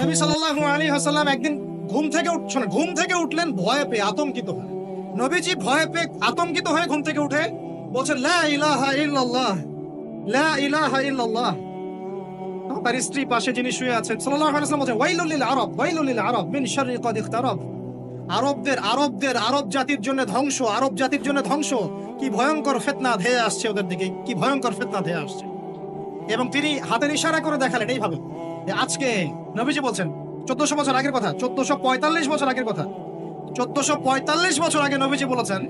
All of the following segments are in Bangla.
নবী সাল্লাল্লাহু আলাইহি ওয়াসাল্লাম একদিন ঘুম থেকে উঠলেন ভয় পেয়ে, আতঙ্কিত হয়ে। নবীজি ভয় পেয়ে আতঙ্কিত হয়ে ঘুম থেকে উঠে বলছেন, লা ইলাহা ইল্লাল্লাহ, লা ইলাহা ইল্লাল্লাহ। তার স্ত্রী পাশে যিনি শুয়ে আছেন সাল্লাল্লাহু আলাইহি ওয়াসাল্লাম বলছেন, ওয়াইলুল লিল আরব, ওয়াইলুল লিল আরব মিন শাররি কদ ইখতারাব। আরব জাতির জন্য ধ্বংস, আরব জাতির জন্য ধ্বংস। কি ভয়ঙ্কর ফিতনা ধেয়ে আসছে ওদের দিকে, কি ভয়ঙ্কর ফিতনা ধেয়ে আসছে। এবং তিনি হাতের ইশারা করে দেখালেন এইভাবে যে আজকে, নবীজি বলছেন 1400 বছর আগের কথা, 1445 বছর আগের কথা, 1445 বছর আগে নবীজি বলেছেন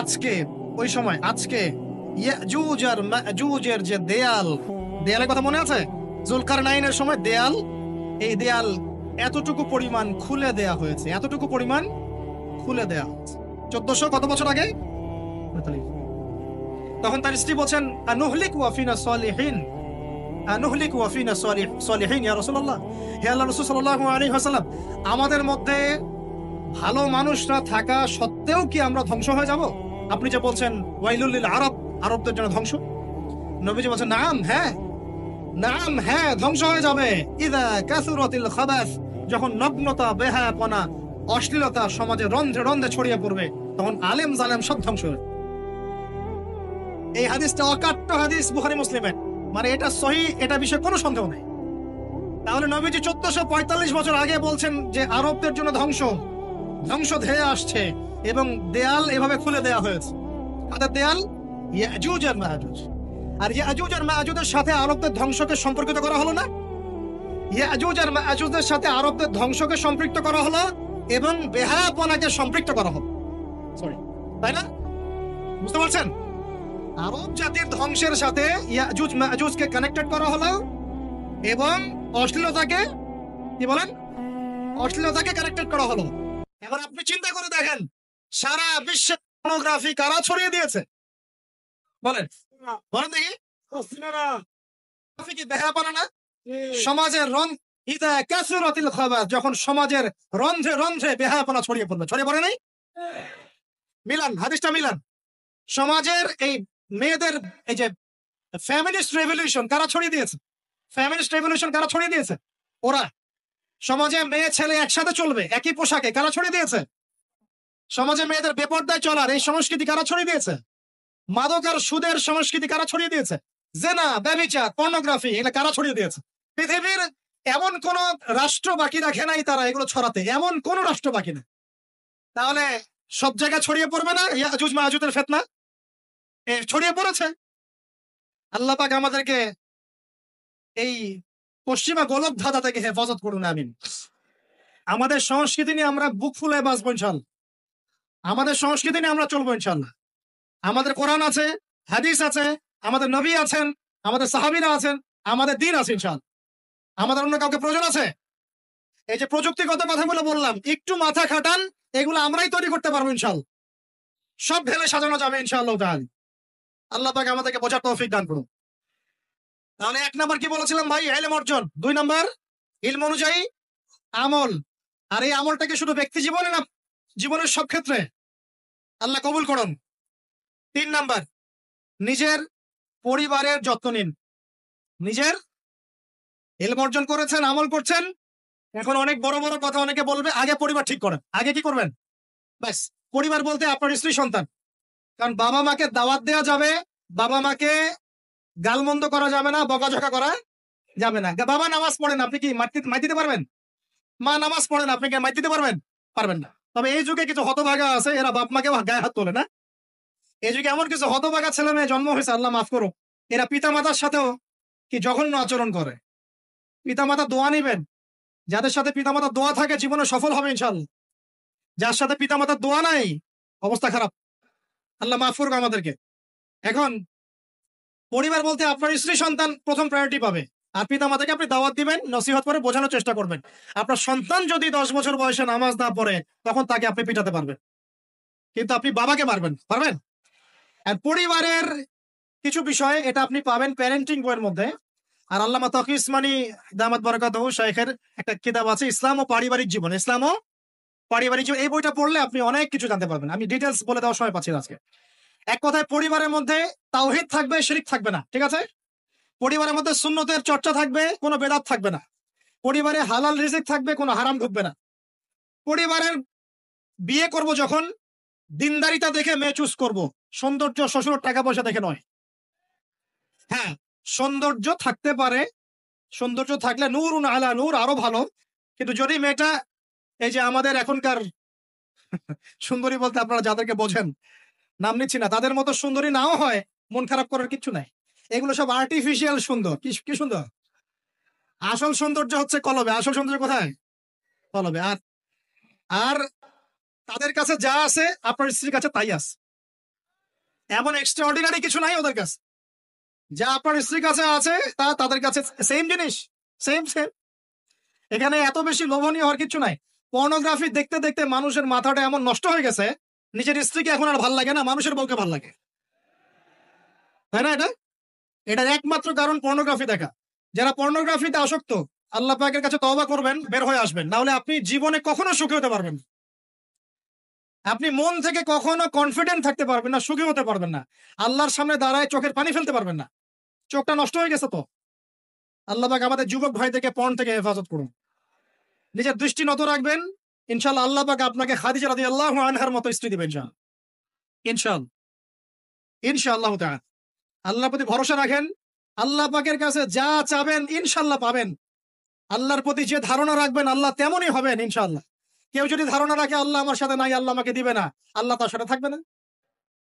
আজকে, ওই সময় আজকে ইয়াজুজ আর মাজুজের যে দেয়ালের কথা মনে আছে? জুলকারনাইনের সময় দেয়াল, এই দেয়াল এতটুকু পরিমাণ খুলে দেয়া হয়েছে, এতটুকু পরিমাণ খুলে দেয়া হয়েছে 1400 কত বছর আগে। তখন তার স্ত্রী বলছেন, আনুহলিক ওয়া ফিনা সালিহিন, আনুহলিক ওয়া ফিনা সালিহিন ইয়া রাসূলুল্লাহ, হে আল্লাহর রাসূল সাল্লাল্লাহু আলাইহি ওয়াসাল্লাম, আমাদের মধ্যে ভালো মানুষরা থাকা সত্ত্বেও কি আমরা ধ্বংস হয়ে যাব? আপনি যে বলছেন ওয়াইলুল লিল আরব, আরবদের জন্য ধ্বংস। নবীজি বলছেন, নাম হ্যাঁ, নাম হ্যাঁ, ধ্বংস হয়ে যাবে। ইদা কাসুরাতিল খাবাস, যখন নগ্নতা, বেহায়াপনা, অশ্লীলতা সমাজে রন্ধ্রে রন্ধ্রে ছড়িয়ে পড়বে, তখন আলেম জালেম সব ধ্বংস হবে। এই হাদিসটা অকাট্য হাদিস বুখারী মুসলিমের, মানে এটা সহিহ, এটা বিষয়ে কোনো সন্দেহ নেই। তাহলে নবীজি 1445 বছর আগে বলছেন যে আরবদের জন্য ধ্বংস ধেয়ে আসছে, এবং দেয়াল এভাবে খুলে দেয়া হয়েছে। তাদের দেয়াল ইয়াজুজ আর মাজুজ, আর ইয়াজুজ আর মাজুজের সাথে আরবদের ধ্বংসকে সম্পর্কিত করা হলো না? ইয়াজুজ আর মাজুজের সাথে আরবদের ধ্বংসকে সম্পৃক্ত করা হলো এবং বেহায়াপনাকে সম্পৃক্ত করা হলো, সরি, তাই না? বুঝতে পারছেন? আরব জাতির ধ্বংসের সাথে ইয়াজুজ মাজুজকে কানেক্টেড করা হলো এবং অশ্লীলতাকে, কি বলেন, অশ্লীলতাকে কানেক্টেড করা হলো। এখন আপনি চিন্তা করে দেখেন, সারা বিশ্বে পর্নোগ্রাফি কারা ছড়িয়ে দিয়েছে? বলেন, বলেন দেখি। কি বেহায়াপনা না? সমাজের ইদা কাসুরাতিল খাবাস, যখন সমাজের রন্ধ্রে রন্ধ্রে বেহায়াপনা ছড়িয়ে পড়বে, ছড়িয়ে পড়ে নাই? মিলান, হাদিসটা মিলান। সমাজের এই মেয়েদের, এই যে ফ্যামিলিস্ট রেভলিউশন কারা ছড়িয়ে দিয়েছে? ফ্যামিলিস্ট রেভলিউশন কারা ছড়িয়ে দিয়েছে? ওরা। সমাজে মেয়ে ছেলে একসাথে চলবে একই পোশাকে, কারা ছড়িয়ে দিয়েছে? সমাজে মেয়েদের বেপরদায় চলার এই সংস্কৃতি কারা ছড়িয়ে দিয়েছে? মাদক আর সুদের সংস্কৃতি কারা ছড়িয়ে দিয়েছে? জেনা, ব্যভিচার, পর্নোগ্রাফি, এগুলো কারা ছড়িয়ে দিয়েছে? পৃথিবীর এমন কোন রাষ্ট্র বাকি রাখে নাই তারা এগুলো ছড়াতে, এমন কোন রাষ্ট্র বাকি না। তাহলে সব জায়গায় ছড়িয়ে পড়বে না ইয়াজুজ মাজুজের ফিতনা? ছড়িয়ে পড়েছে। আল্লাহ পাক আমাদেরকে এই পশ্চিমা গোলক ধাঁধা থেকে হেফাজত করুন, আমিন। আমাদের সংস্কৃতি নিয়ে আমরা বুক ফুলে বাঁচবো ইনশাল্লাহ, আমাদের সংস্কৃতি নিয়ে আমরা চলবো ইনশাল্লাহ। আমাদের কোরআন আছে, হাদিস আছে, আমাদের নবী আছেন, আমাদের সাহাবীরা আছেন, আমাদের দ্বীন আছে ইনশাল্লাহ। আমাদের অন্য কাউকে প্রয়োজন আছে? এই যে প্রযুক্তিগত কথাগুলো বললাম, একটু মাথা খাটান, এগুলো আমরাই তৈরি করতে পারবো ইনশাল্লাহ। সব ঢেলে সাজানো যাবে ইনশাআল্লাহ তাআলা। আল্লাহ পাক আমাদেরকে বোঝার তৌফিক দান করুন। তাহলে 1 নাম্বার কি বলেছিলাম ভাই? ইলম অর্জন। 2 নাম্বার ইলম অনুযায়ী আমল। আর এই আমলটাকে শুধু ব্যক্তি জীবনে না, জীবনের সব ক্ষেত্রে আল্লাহ কবুল করুন। 3 নাম্বার নিজের পরিবারের যত্ন নিন। নিজের ইলম অর্জন করেছেন, আমল করছেন, এখন অনেক বড় বড় কথা অনেকে বলবে, আগে পরিবার ঠিক করেন। আগে কি করবেন? ব্যাস, পরিবার বলতে আপনার স্ত্রী সন্তান। কারণ বাবা মাকে দাওয়াত দেওয়া যাবে, বাবা মাকে গালমন্দ করা যাবে না, বকাঝকা করা যাবে না। বাবা নামাজ পড়েন, আপনি কি মাইর দিতে পারবেন? মা নামাজ পড়েন, আপনি কি মাইর দিতে পারবেন? পারবেন না। তবে এই যুগে কিছু হতভাগা আছে, এরা বাপ মাকে গায়ে হাত তোলে না। এই যুগে এমন কিছু হতভাগা ছেলে মেয়ে জন্ম হয়েছে, আল্লাহ মাফ করো, এরা পিতা মাতার সাথেও কি জঘন্য আচরণ করে। পিতা মাতা দোয়া নিবেন, যাদের সাথে পিতা মাতার দোয়া থাকে জীবনে সফল হবে ইনশাআল্লাহ। যার সাথে পিতা মাতার দোয়া নাই, অবস্থা খারাপ। আল্লাহ মাফ করুক আমাদেরকে। এখন পরিবার বলতে আপনার স্ত্রী সন্তান প্রথম প্রায়োরিটি পাবে, আর পিতা মাতাকে আপনি দাওয়াত দিবেন, নসিহত করে বোঝানোর চেষ্টা করবেন। আপনার সন্তান যদি 10 বছর বয়সে নামাজ না পড়ে, তখন তাকে আপনি পিটাতে পারবেন, কিন্তু আপনি বাবাকে পারবেন? আর পরিবারের কিছু বিষয় এটা আপনি পাবেন প্যারেন্টিং বইয়ের মধ্যে। আর আল্লামা তকি উসমানী দামাত বারাকাতুহু শাইখের একটা কিতাব আছে, ইসলাম ও পারিবারিক জীবন। ইসলাম ও পারিবারিক জীবন, এই বইটা পড়লে আপনি অনেক কিছু জানতে পারবেন। আমি ডিটেলস বলে দেওয়ার সময় পাচ্ছি না আজকে। এক কথায়, পরিবারের মধ্যে তাওহীদ থাকবে, শিরক থাকবে না, ঠিক আছে? পরিবারের মধ্যে সুন্নতের চর্চা থাকবে, কোনো বেদাত থাকবে না। পরিবারে হালাল রিজিক থাকবে, কোনো হারাম ঢুকবে না। পরিবারের বিয়ে করব যখন, দিনদারিতা দেখে মেয়ে চুজ করব, সৌন্দর্য শ্বশুর টাকা পয়সা দেখে নয়। হ্যাঁ, সৌন্দর্য থাকতে পারে, সৌন্দর্য থাকলে নূরুন আলা নূর, আরো ভালো। কিন্তু যদি মেয়েটা এই যে আমাদের এখনকার সুন্দরী বলতে আপনারা যাদেরকে বোঝেন, নাম নিচ্ছি না, তাদের মতো সুন্দরী নাও হয়, মন খারাপ করার কিছু নাই। এগুলো সব আর্টিফিশিয়াল সুন্দর। কি সুন্দর? আসল সৌন্দর্য হচ্ছে কলবে। আসল সৌন্দর্য কোথায়? কলবে। আর আর তাদের কাছে যা আছে আপনার স্ত্রীর কাছে তাই আছে। এমন এক্সট্রা অর্ডিনারি কিছু নাই ওদের কাছে। যা আপনার স্ত্রীর কাছে আছে তা তাদের কাছে সেম জিনিস, সেম সেম। এখানে এত বেশি লোভনীয় হওয়ার কিছু নাই। পর্নোগ্রাফি দেখতে দেখতে মানুষের মাথাটা এমন নষ্ট হয়ে গেছে, নিজের স্ত্রীকে এখন আর ভাল লাগে না, মানুষের বউকে ভাল লাগে। তাই না? এটার একমাত্র কারণ পর্নোগ্রাফি দেখা। যারা পর্নোগ্রাফিতে আসক্ত, আল্লাহ পাকের কাছে তওবা করবেন, বের হয়ে আসবেন, না হলে আপনি জীবনে কখনো সুখী হতে পারবেন না। আপনি মন থেকে কখনো কনফিডেন্ট থাকতে পারবেন না, সুখী হতে পারবেন না। আল্লাহর সামনে দাঁড়ায় চোখের পানি ফেলতে পারবেন না। চোখটা নষ্ট হয়ে গেছে তো। আল্লাহ পাক আমাদের যুবক ভাইদেরকে পর্ন থেকে হেফাজত করুন। নিজের দৃষ্টি নত রাখবেন, ইনশাআল্লাহ আল্লাহ পাক আপনাকে খাদিজা রাদিয়াল্লাহু আনহার মতো স্ত্রী দিবেন ইনশাআল্লাহ। ইনশাআল্লাহ তাআলা আল্লাহর প্রতি ভরসা রাখেন। আল্লাহ পাকের কাছে যা চাবেন ইনশাআল্লাহ পাবেন। আল্লাহর প্রতি যে ধারণা রাখবেন আল্লাহ তেমনই হবেন ইনশাআল্লাহ। কেউ যদি ধারণা রাখে আল্লাহ আমার সাথে নাই, আল্লাহ আমাকে দিবে না, আল্লাহ তার সাথে থাকবে না।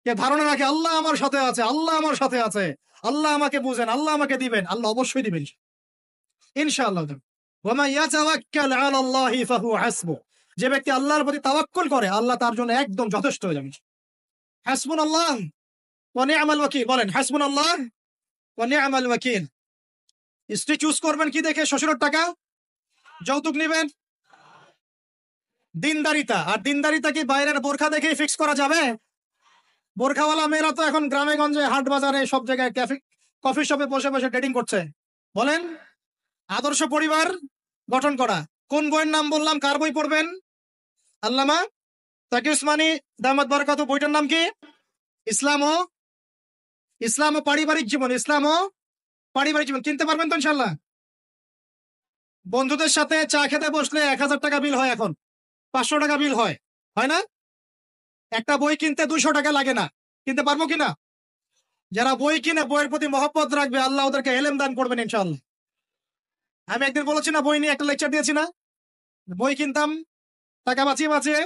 কে ধারণা রাখে আল্লাহ আমার সাথে আছে, আল্লাহ আমার সাথে আছে, আল্লাহ আমাকে বুঝেন, আল্লাহ আমাকে দিবেন, আল্লাহ অবশ্যই দিবেন ইনশাআল্লাহ। ওয়া ইয়াতাওয়াক্কাল আলাল্লাহি ফাহুয়া হাসবুহ। যে ব্যক্তি আল্লাহর প্রতি তাওয়াক্কুল করে আল্লাহ তার জন্য একদম যথেষ্ট হয়ে যাবে। হাসবুনাল্লাহ ওয়া নি'মাল ওয়াকিল। বলেন হাসবুনাল্লাহ ওয়া নি'মাল ওয়াকিল। স্ত্রী চুজ করবেন কি দেখে? শ্বশুরের টাকা, যৌতুক নেবেন, দিনদারিতা। আর দিনদারিতা কি বাইরের বোরখা দেখেই ফিক্স করা যাবে? বোরখাওয়ালা মেয়েরা তো এখন গ্রামে গঞ্জে, হাট বাজারে, সব জায়গায় কফি শপে বসে বসে ডেটিং করছে। বলেন, আদর্শ পরিবার গঠন করা। কোন বইয়ের নাম বললাম? কার বই পড়বেন? আল্লামা তাকি উসমানী দামাত বরকাতু। বইটার নাম কি? ইসলাম ও পারিবারিক জীবন। ইসলাম ও পারিবারিক জীবন। কিনতে পারবেন তো ইনশাল্লাহ? বন্ধুদের সাথে চা খেতে বসলে 1000 টাকা বিল হয়, এখন 500 টাকা বিল হয়, হয় না? একটা বই কিনতে 200 টাকা লাগে না। কিনতে পারবো কিনা? যারা বই কিনে বইয়ের প্রতি মহব্বত রাখবে আল্লাহ ওদেরকে এলেম দান করবেন ইনশাআল্লাহ। আমি একদিন বলেছি না, বই নিয়ে একটা লেকচার দিয়েছি না, বই কিনতাম টাকা বাঁচিয়ে বাঁচিয়ে।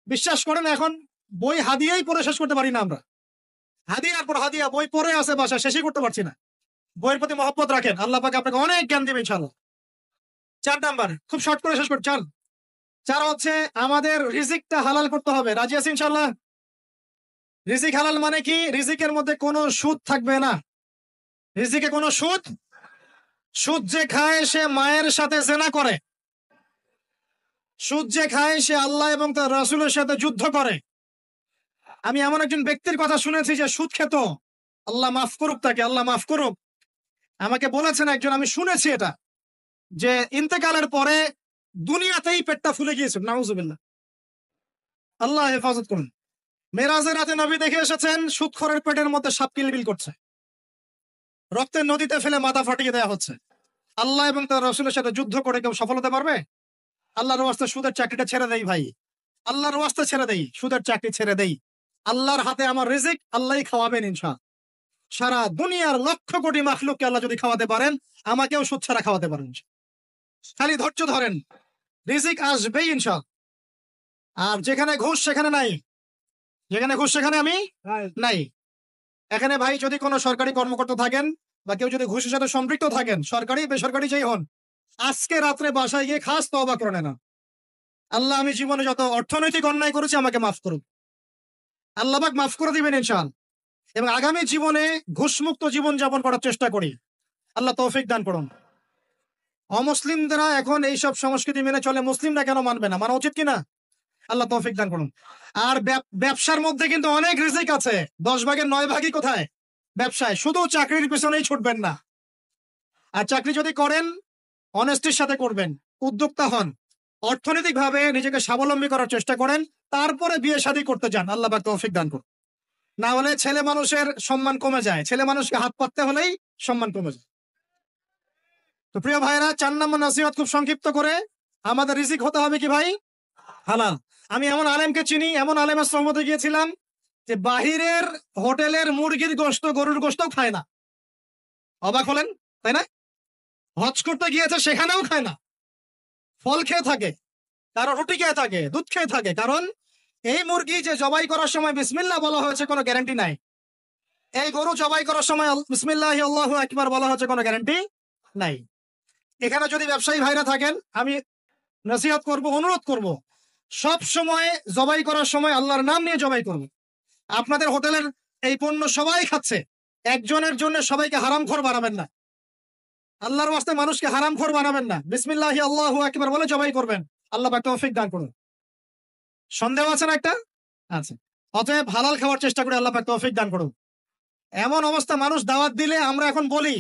বিশ্বাস করেন এখন বই হাদিয়াই পড়ে শেষ করতে পারি না আমরা। হাদিয়ার পর হাদিয়া বই পড়ে আছে বাসা, শেষই করতে পারছি না। বইয়ের প্রতি মহব্বত রাখেন, আল্লাহ পাক আপনাকে অনেক জ্ঞান দেবে ইনশাআল্লাহ। 4 নাম্বার, খুব শর্ট করে শেষ করছি। 4 হচ্ছে আমাদের রিজিকটা হালাল করতে হবে। রাজি আছি ইনশাআল্লাহ? রিজিক হালাল মানে কি? রিজিকের মধ্যে কোনো সুদ থাকবে না। রিজিকে কোনো সুদ। সুদ যে খায় সে মায়ের সাথে জেনা করে। সুদ যে খায় সে আল্লাহ এবং তার রাসূলের সাথে যুদ্ধ করে। আমি এমন একজন ব্যক্তির কথা শুনেছি যে সুদ খেত, আল্লাহ মাফ করুক তাকে, আল্লাহ মাফ করুক। আমাকে বলেছেন একজন, আমি শুনেছি এটা, যে ইন্তেকালের পরে দুনিয়াতেই পেটটা ফুলে গিয়েছিল। নাউজুবিল্লাহ, আল্লাহ হেফাজত করুন। মেরাজের রাতে নবী দেখে এসেছেন সুদখোরের পেটের মধ্যে সাপ কিলবিল করছে, রক্তের নদীতে ফেলে মাথা ফাটিয়ে দেওয়া হচ্ছে। আল্লাহ এবং তার রাসূলের সাথে যুদ্ধ করে কেউ সফল হতে পারবে? আল্লাহর ওয়াস্তে সুদের চাকরিটা ছেড়ে দেই ভাই, আল্লাহর ওয়াস্তে ছেড়ে দেই, সুদের চাকরি ছেড়ে দেই। আল্লাহর হাতে আমার রিজিক, আল্লাহই খাওয়াবেন ইনশাআল্লাহ। সারা দুনিয়ার লক্ষ কোটি মাখলুককে আল্লাহ যদি খাওয়াতে পারেন, আমাকেও সুদ ছাড়া খাওয়াতে পারেন। খালি ধৈর্য ধরেন, রিজিক আসবেই ইনশাআল্লাহ। আর যেখানে ঘুষ সেখানে নাই, যেখানে ঘুষ সেখানে আমি নাই। এখানে ভাই যদি কোনো সরকারি কর্মকর্তা থাকেন বা কেউ যদি ঘুষের সাথে সম্পৃক্ত থাকেন, সরকারি বেসরকারি যেই হন, আজকে রাত্রে বাসায় গিয়ে খাস তওবা করে নেন। আল্লাহ, আমি জীবনে যত অর্থনৈতিক অন্যায় করেছি আমাকে মাফ করুন। আল্লাহ পাক মাফ করে দিবেন ইনশাআল্লাহ। এবং আগামী জীবনে ঘুষমুক্ত জীবন যাপন করার চেষ্টা করি, আল্লাহ তৌফিক দান করুন। অমুসলিমরা এখন এইসব সংস্কৃতি মেনে চলে, মুসলিমরা কেন মানবে না? মানা উচিত কিনা? আল্লাহ তৌফিক দান করুন। আর ব্যবসার মধ্যে কিন্তু অনেক রিজিক আছে। 10 ভাগের 9 ভাগই কোথায়? ব্যবসায়। শুধু চাকরির পেছনেই ছুটবেন না। আর চাকরি যদি করেন, অনেস্টির সাথে করবেন, উদ্যোক্তা হন, অর্থনৈতিক ভাবে নিজেকে স্বাবলম্বী করার চেষ্টা করেন, তারপরে বিয়ে শাদী করতে যান। আল্লাহ পাক তৌফিক দান করুন। না হলে ছেলে মানুষের সম্মান কমে যায়। ছেলে মানুষকে হাত পাততে হলেই সম্মান কমে যায়। তো প্রিয় ভাইরা, 4 নম্বর নসিহত খুব সংক্ষিপ্ত করে, আমাদের রিজিক হতে হবে কি ভাই? হালাল। আমি এমন আলেমকে চিনি, এমন আলেমের সহমতে গিয়েছিলাম যে বাহিরের হোটেলের মুরগির গোশত, গরুর গোশতও খায় না। অবাক হলেন তাই না? হজ করতে গিয়েছে, সেখানেও খায় না, ফল খেয়ে থাকে, কারো রুটি খেয়ে থাকে, দুধ খেয়ে থাকে। কারণ এই মুরগি যে জবাই করার সময় বিসমিল্লাহ বলা হয়েছে, কোনো গ্যারান্টি নাই। এই গরু জবাই করার সময় বিসমিল্লাহি আল্লাহু আকবার বলা হয়েছে, কোনো গ্যারান্টি নাই। এখানে যদি ব্যবসায়ী ভাইরা থাকেন, আমি নসিহত করব, অনুরোধ করব, সব সময় জবাই করার সময় আল্লাহর নাম নিয়ে জবাই করব। আপনাদের হোটেলের এই পণ্য সবাই খাচ্ছে, একজনের জন্য সবাইকে হারামখোর বানাবেন না। আল্লাহর ওয়াস্তে মানুষকে হারামখোর বানাবেন না। বিসমিল্লাহি আল্লাহু আকবার বলে জবাই করবেন। আল্লাহ পাক তৌফিক দান করুন। সন্দেহ আছে না একটা? আচ্ছা। অতএব হালাল খাওয়ার চেষ্টা করে আল্লাহ পাক তৌফিক দান করুন। এমন অবস্থা, মানুষ দাওয়াত দিলে আমরা এখন বলি,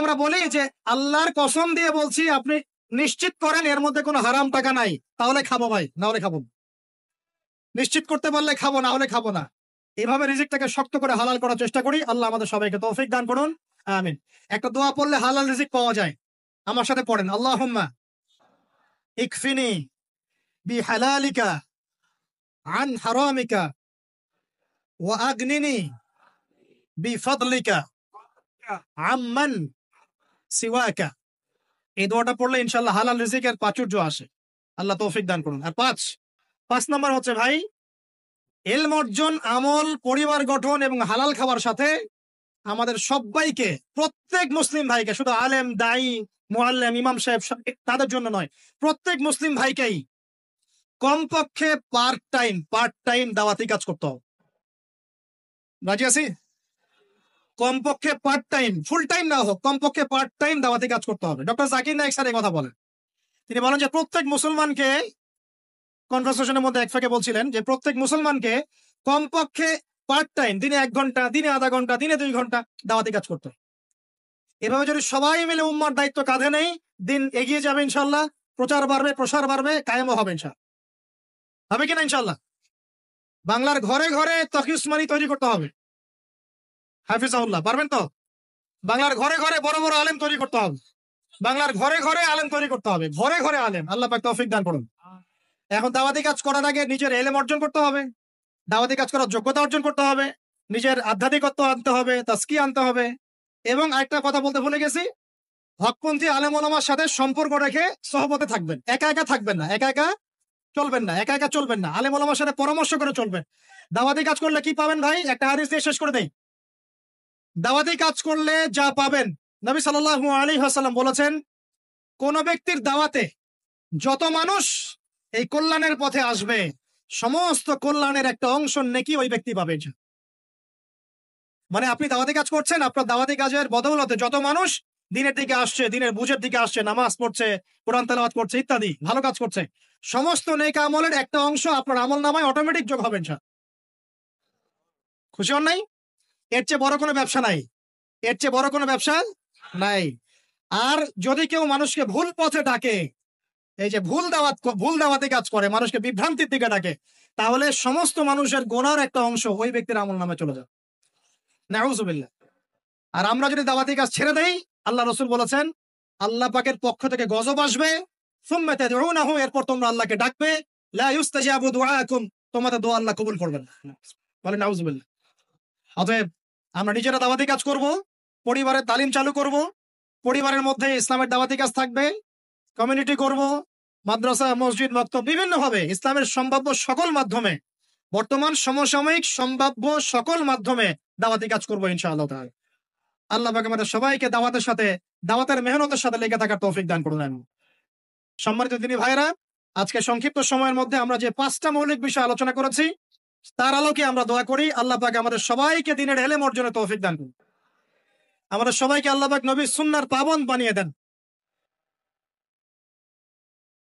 আমরা বলি যে আল্লাহর কসম দিয়ে বলছি, আপনি নিশ্চিত করেন এর মধ্যে কোনো হারাম টাকা নাই, তাহলে খাবো ভাই, না হলে খাবো। নিশ্চিত করতে পারলে খাবো, না হলে খাবো না। এভাবে রিজিকটাকে শক্ত করে হালাল করার চেষ্টা করি। আল্লাহ আমাদের সবাইকে তৌফিক দান করুন, আমিন। একটা দোয়া পড়লে হালাল রিজিক পাওয়া যায়, আমার সাথে পড়েন। আল্লাহুম্মা ইকফিনি বিহালালিকা আন হারামিকা ওয়া আগনিনি বিফাদলিকা আম্মান সিওয়াকা। এই দোয়াটা পড়লে ইনশাআল্লাহ হালাল রিজিকের প্রাচুর্য আসে। আল্লাহ তৌফিক দান করুন। আর পাঁচ নাম্বার হচ্ছে ভাই, ইলম অর্জন, আমল, পরিবার গঠন এবং হালাল খাওয়ার সাথে আমাদের সবাইকে, প্রত্যেক মুসলিম ভাইকে, শুধু আলেম, দায়ী, মুআল্লিম, ইমাম সাহেব তাদের জন্য নয়, প্রত্যেক মুসলিম ভাইকেই কমপক্ষে পার্ট টাইম দাওয়াতি কাজ করতে হবে। রাজি আছি? কমপক্ষে পার্ট টাইম, ফুল টাইম না হোক, কমপক্ষে পার্ট টাইম দাওয়াতি কাজ করতে হবে। ডক্টর জাকির নায়েক স্যার এই কথা বলেন। তিনি বলেন যে প্রত্যেক মুসলমানকে, কনভারসেশনের মধ্যে এক ফাঁকে বলছিলেন যে প্রত্যেক মুসলমানকে কমপক্ষে পার্ট টাইম, দিনে 1 ঘন্টা, দিনে আধা ঘন্টা, দিনে 2 ঘন্টা দাওয়াতি কাজ করতে। এভাবে যদি সবাই মিলে উম্মার দায়িত্ব কাঁধে নেই, দিন এগিয়ে যাবে ইনশাল্লাহ, প্রচার বাড়বে, প্রসার বাড়বে, কায়েমও হবে ইনশাল্লাহ। হবে কিনা ইনশাল্লাহ? বাংলার ঘরে ঘরে তকি উসমানী তৈরি করতে হবে। হাফিজাহুল্লাহ, পারবেন তো? বাংলার ঘরে ঘরে বড় বড় আলেম তৈরি করতে হবে। বাংলার ঘরে ঘরে আলেম তৈরি করতে হবে, ঘরে ঘরে আলেম। আল্লাহ পাক তৌফিক দান করুন। এখন দাওয়াতি কাজ করার আগে নিজের এলেম অর্জন করতে হবে, দাওয়াতি কাজ করার যোগ্যতা অর্জন করতে হবে, নিজের আধ্যাত্মিকত্ব আনতে হবে, তাসকিয়া আনতে হবে। এবং আরেকটা কথা বলতে ভুলে গেছি, হকপন্থী আলেম ওলামার সাথে সম্পর্ক রেখে সহবতে থাকবেন। একা একা থাকবেন না, একা একা চলবেন না। আলেম ওলামার সাথে পরামর্শ করে চলবেন। দাওয়াতি কাজ করলে কি পাবেন ভাই? একটা হাদিস দিয়ে শেষ করে দেই। দাওয়াতি কাজ করলে যা পাবেন, নবী সাল্লাল্লাহু আলাইহি ওয়াসাল্লাম বলেছেন, কোন ব্যক্তির দাওয়াতে যত মানুষ এই কল্যাণের পথে আসবে, সমস্ত কল্যাণের একটা অংশ নেকি ওই ব্যক্তি পাবে। মানে আপনি দাওয়াতি কাজ করছেন, আপনার দাওয়াতি কাজের বদৌলতে যত মানুষ দিনের দিকে আসছে, দিনের বুঝের দিকে আসছে, নামাজ পড়ছে, কোরআন তেলাওয়াত করছে, ইত্যাদি ভালো কাজ করছে, সমস্ত নেক আমলের একটা অংশ আপনার আমল নামায় অটোমেটিক যোগ হবে। খুশি হন নাই? এর চেয়ে বড় কোনো ব্যবসা নাই। আর যদি কেউ মানুষকে ভুল পথে ডাকে, এই যে ভুল দাওয়াতি কাজ করে, মানুষকে বিভ্রান্তির দিকে ডাকে, তাহলে সমস্ত মানুষের গোনার একটা অংশ ওই ব্যক্তির আমল নামে চলে যায়। নাউজুবিল্লাহ। আর আমরা যদি দাওয়াতি কাজ ছেড়ে দেই, আল্লাহ রাসূল বলেছেন, আল্লাহ পাকের পক্ষ থেকে গজব আসবে, সুম্মা তাদউনাহু, এরপর তোমরা আল্লাহকে ডাকবে, লা ইউস্তাজাবু দুআকুম, তোমাদের দোয়া আল্লাহ কবুল করবেন না। বলে নাউজুবিল্লাহ। অতএব আমরা নিজেরা দাওয়াতি কাজ করব, পরিবারের তালিম চালু করব, পরিবারের মধ্যে ইসলামের দাওয়াতি কাজ থাকবে, কমিউনিটি করব, মাদ্রাসা, মসজিদ, মক্তব, বিভিন্ন ভাবে ইসলামের সম্ভাব্য সকল মাধ্যমে, বর্তমান সমসাময়িক সম্ভাব্য সকল মাধ্যমে দাওয়াতি কাজ করবো ইনশাআল্লাহ তাআলা। আল্লাহ পাক আমাদের সবাইকে দাওয়াতের মেহনতের সাথে লেগে থাকার তৌফিক দান করুন। সম্মানিত দিনী ভাইরা, আজকে সংক্ষিপ্ত সময়ের মধ্যে আমরা যে 5টা মৌলিক বিষয় আলোচনা করেছি, তার আলোকে আমরা দোয়া করি আল্লাহ পাক আমাদের সবাইকে দ্বীনের ইলম অর্জনে তৌফিক দান করুন। আমাদের সবাইকে আল্লাহ পাক নবীর সুন্নাহর পাবন্দ বানিয়ে দেন।